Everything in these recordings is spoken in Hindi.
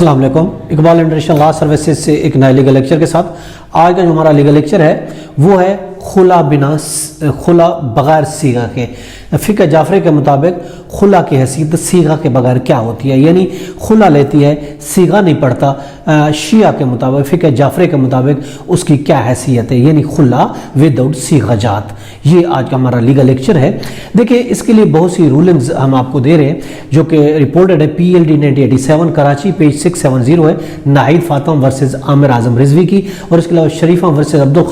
अस्सलाम वालेकुम। इकबाल इंटरनेशनल लॉ सर्विसेज से एक नए लीगल लेक्चर के साथ आज का जो हमारा लीगल लेक्चर है वो है खुला बगैर सीगा के। फ़िक़्ह जाफ़री के मुताबिक खुला की हैसियत सीगा के बगैर क्या होती है, यानी खुला लेती है सीगा नहीं पड़ता। शिया के मुताबिक फ़िक़्ह जाफ़री के मुताबिक उसकी क्या हैसियत है, यानी खुला विदाउट सीगा जात। ये आज का हमारा लीगल लेक्चर है। देखिए इसके लिए बहुत सी रूलिंग्स हम आपको दे रहे हैं जो कि रिपोर्टेड है PLD 1987 कराची पेज 670 है, नाहिद फातिमा वर्सेस आमिर आजम रिजवी की। और इसके अलावा शरीफा वर्सेस अब्दुल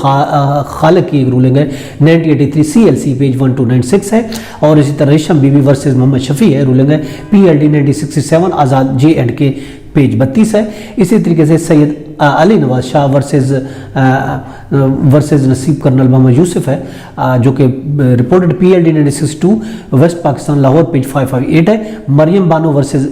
खालिक की एक रूलिंग है 1983 CLC पेज 1296 है। और इसी तरह रेशम बीबी वर्सेस मोहम्मद शफी है, रूलिंग है PLD 1967 आज़ाद J&K पेज 32 है। इसी तरीके से सैयद अली नवाज शाह वर्सेस नसीब कर्नल मोहम्मद यूसुफ है जो कि reported PLD 1962 west Pakistan Lahore page 558 है। मरियम बानो वर्सेस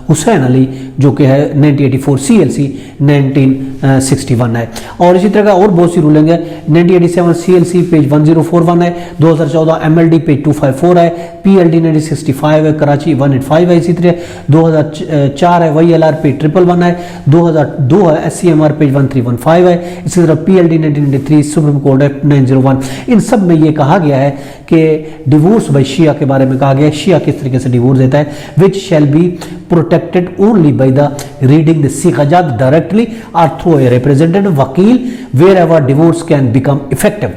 हुसैन अली जो कि है 1984 CLC 1961 है। और इसी तरह का और बहुत सी रूलिंग है 1987 CLC पेज 1041 है, 2014 MLD पेज 254 है, PLD 1965 है कराची 185 है, इसी तरह 2004 है YLR पेज 111 है, 2002 है SCMR पेज 1315 है, इसी तरह PLD 1993 सुप्रीम कोर्ट है 901। इन सब में ये कहा गया है कि डिवोर्स बाय शिया के बारे में कहा गया है, शिया किस तरीके से डिवोर्स देता है, which shall be protected only by the reading the सीगाजात डायरेक्टली और थ्रू ए रिप्रेजेंटेटिव वकील wherever divorce can become effective.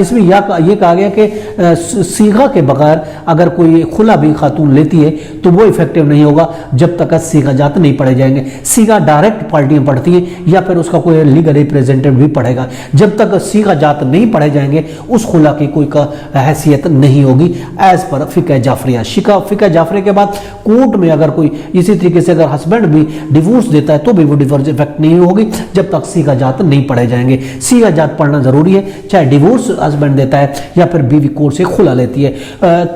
इसमें ये कहा गया कि सीगा के बगैर अगर कोई खुला भी खातून लेती है तो वो इफेक्टिव नहीं होगा जब तक सीगाजात नहीं पढ़े जाएंगे। सीगा डायरेक्ट पार्टियां पढ़ती हैं या फिर उसका कोई लीगल रिप्रेजेंटेटिव भी पढ़ेगा। जब तक सीगाजात नहीं पढ़े जाएंगे उस खुला की कोई हैसियत नहीं होगी एज पर फ़िक़्ह जाफ़रिया। फ़िक़्ह जाफ़री के बाद कोर्ट में अगर कोई इसी तरीके से अगर हस्बैंड भी डिवोर्स देता है तो भी वो डिवोर्स इफेक्ट नहीं होगी जब तक सीगाजात नहीं पढ़े जाएंगे। सीगाजात पढ़ना जरूरी है, चाहे डिवोर्स हस्बैंड देता है या फिर बीवी कोर्ट से खुला लेती है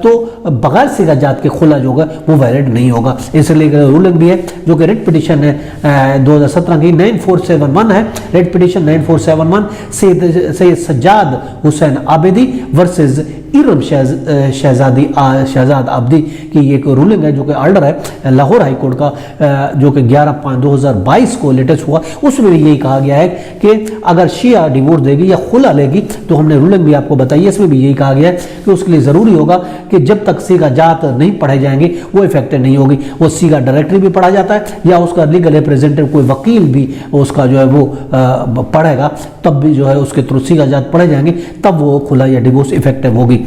तो बगैर सीगाजात के खुला जो होगा वो वैलिड नहीं होगा। इसलिए रूलिंग भी है जो कि रिट पिटिशन है 2017 की 9471 है, writ petition 9471 Syed Sajjad Hussain Abidi versus Iram Shahzad Abdi की एक रूलिंग है जो कि ऑर्डर है लाहौर हाई कोर्ट का जो कि 11/5/2022 को लेटेस्ट हुआ। उसमें भी यही कहा गया है कि अगर शिया डिवोर्स देगी या खुला लेगी तो हमने रूलिंग भी आपको बताई है, इसमें भी यही कहा गया है कि उसके लिए ज़रूरी होगा कि जब तक सीगा जात नहीं पढ़े जाएंगे वो इफेक्टिव नहीं होगी। वो सीगा डायरेक्टरी भी पढ़ा जाता है या उसका लीगल रिप्रेजेंटेटिव कोई वकील भी उसका जो है वो पढ़ेगा, तब भी जो है उसके थ्रू सीगा जात पढ़े जाएंगे, तब वो खुला या डिवोर्स इफेक्टिव होगी।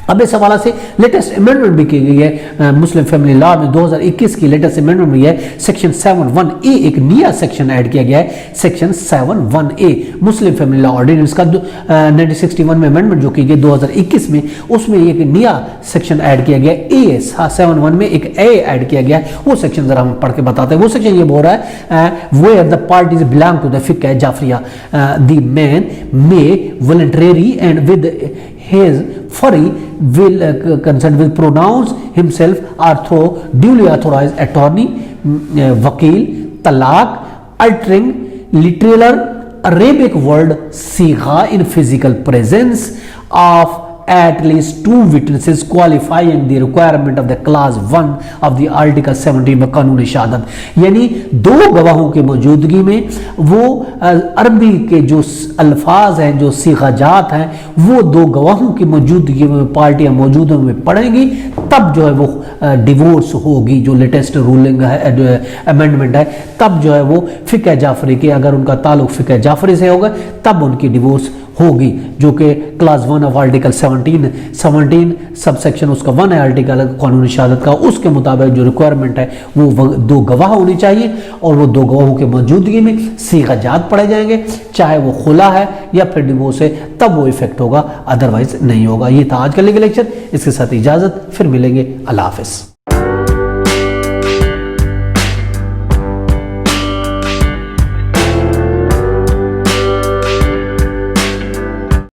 अब इस हवाला से लेटेस्ट अमेंडमेंट भी की गई है मुस्लिम फैमिली लॉ में 2021 की लेटेस्ट अमेंडमेंट भी है। सेक्शन 71A एक नया सेक्शन ऐड किया गया है, section 71A Muslim family law ordinance का 1961 में अमेंडमेंट जो की गई 2021 में, उसमें एक नया सेक्शन ऐड किया गया A 71 में एक A ऐड किया गया है। वो सेक्शन जरा हम पढ़ के बताते हैं। वो सेक्शन ये बोल रहा है where the parties belong to the फ़िक़्ह जाफ़रिया the man may voluntary and with his free will consent will pronounce himself or through duly authorized attorney, वकील, तलाक, altering literal Arabic word sigha in physical presence of at least 2 witnesses qualifying the requirement of the clause 1 of the article 17 में कानूनी शहादत, यानी 2 गवाहों की मौजूदगी में वो अरबी के जो अल्फाज हैं जो सीगाजात हैं वो 2 गवाहों की मौजूदगी में पार्टियां मौजूद में पढ़ेंगी, तब जो है वो डिवोर्स होगी। जो लेटेस्ट रूलिंग है अमेंडमेंट है तब जो है वो फ़िक़्ह जाफ़री के अगर उनका ताल्लुक फ़िक़्ह जाफ़री से होगा तब उनकी डिवोर्स होगी, जो कि क्लास 1 ऑफ आर्टिकल 17 सबसेक्शन उसका 1 है आर्टिकल कानूनी शहादत का। उसके मुताबिक जो रिक्वायरमेंट है वो 2 गवाह होनी चाहिए और वो 2 गवाहों की मौजूदगी में सीगाजात पढ़े जाएंगे, चाहे वो खुला है या फिर डिवोर्स है, तब वो इफेक्ट होगा, अदरवाइज नहीं होगा। ये था आज का लीगल लेक्चर, इसके साथ इजाज़त, फिर मिलेंगे, अल्लाह हाफ़िज़।